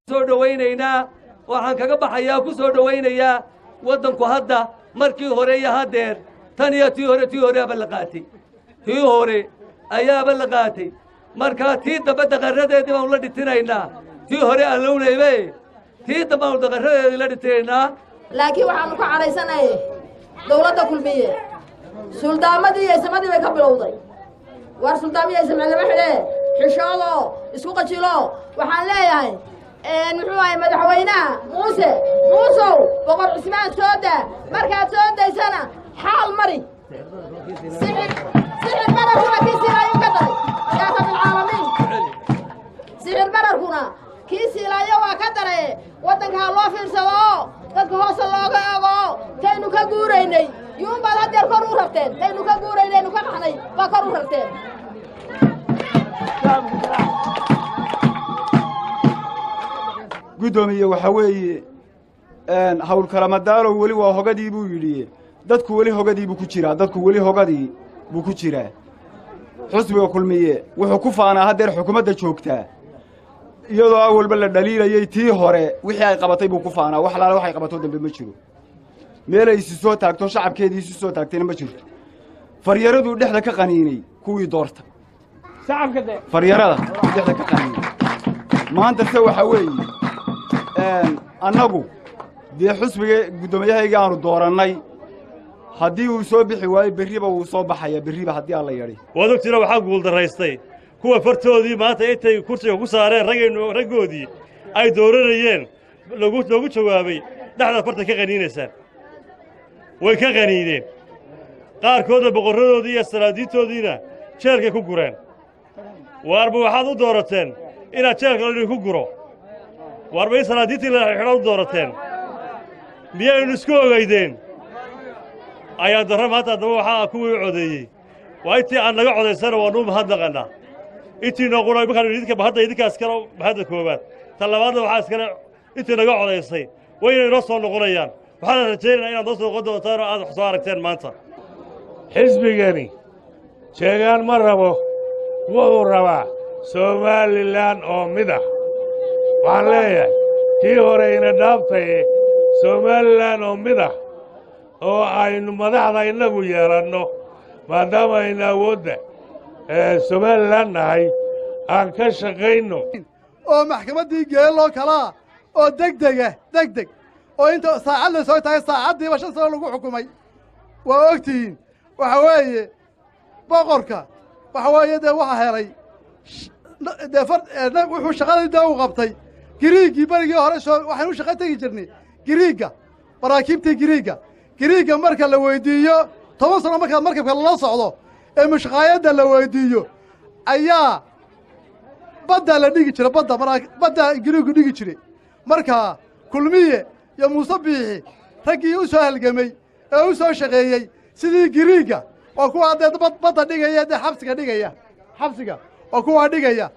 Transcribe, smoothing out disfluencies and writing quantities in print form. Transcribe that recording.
soo dhaweynayna waxaan kaga baxayaa ku soo dhaweynayaa wadanku hadda markii hore iyo hadeer tan iyo tii hore aba la qaatay tii hore ayaaba la qaatay marka tii dambe daqaradeedii baan la dhitinaynaa tii hore aan lownaybe tii dambe aan daqaradeedii la dhitinaynaa laakiin waxaanu ka caraysanahay dawladda kulmiye suldaamadii iyo samadii bay ka bilowday war suldaamiye samee lama xidhe xishoodo isku qajilo waxaan leeyahay muxuu ahay madaxweynaha muusow boqor cusmaan sooda markaad soo daysana xaal mari sixir bararkuna kii siilaayo ka daray yaa rabilcaalamiin sixir bararkuna kii siilaayo waa ka daray waddanka ha loo fiirsado dadka hoose looga ego taynu ka guuraynay yuunbaad hadeer kor u rarteen taynu ka guuraynaynu ka qaxnay baa kor u rarteen gudoomiye waxa weeye hawl kala madaalo wali waa hogadii buu yidhi dadku wali hogadii buu ku jiraa xusbiga kulmiye wuxuu ku faanaa hadeer xukuumadda joogtaa iyadoo awalba la dhaliilayay tii hore wixii ay qabatay buu ku faanaa wax laala waxay qabato dambe ma jiro meel ay soo taagto shacabkeedii soo taagtayna ma jirto faryaradu dhexda ka qaniinay kuwii doorta faryarada dhexda ka qaniinay maanta se waxa weeye annagu dee xusbiga gudoomiyahayga aanu doorannay haddii uu soo bixi waayo berriba wuu soo baxaya berriba haddii alla yadhi waad ogtiina waxaa guuldaraystay kuwa fartoodii maanta intay kursiga ku saareen raggoodii ay dooranayeen loogu jawaabay dhexdaad farta ka qaniinaysaan way ka qaniineen qaarkoodna boqorradoodii iyo salaadiintoodiina jeelkay ku gureen waarba waxaad u doorateen inaad jeelka idinku guro waarba in salaadiintii la xidhan u doorateen miyaynu isku ogaydeen ayaa darra maanta haddaba waxaa kuwii u codeeyey waa intii aan naga codaysana waanuu mahadnaqannaa intii noquna markaan hadda idinkaa iskale mahadda koowaad tan labaadna waxaa iskale intii naga codaysay wayna inoo soo noqonayaan waxaana rajaynaynaa inaad noo soo noqon doontaan oo aad wax soo aragteen maanta xisbigani sheegaan ma rabo wuxuu rabaa somalilan oo mid ah waxaan leeyahay tii hore ina dhaaftay somalilan oo mid ah oo aynu madaxda innagu yeelanno maadaama aynu awoodda somalilan nahay aan ka shaqayno oo maxkamaddii geeloo kalaa oo degdeg oo inta saacad la soo tahay saacaddiiba 5 sano lagu xukumay waa ogtihiin waxa weeye boqorka waxa weeye dee waxa helay wuxuu shaqadii dee u qabtay giriiggii berigii hore waxaynu shaqo tegi jirnay giriigga maraakiibtii giriigga marka la weyddiiyo 10 sano markaad markabka lala socdo ee mushqaayadda la weyddiiyo ayaa baddaa la dhigi jiray baddaa giriiggu dhigi jiray markaa kulmiye iyo muuse biixi raggii u soo halgamay ee u soo shaqeeyey sidii giriigga oo kuwaa dee badda dhigaya dee xabsiga waa kuwaa dhigaya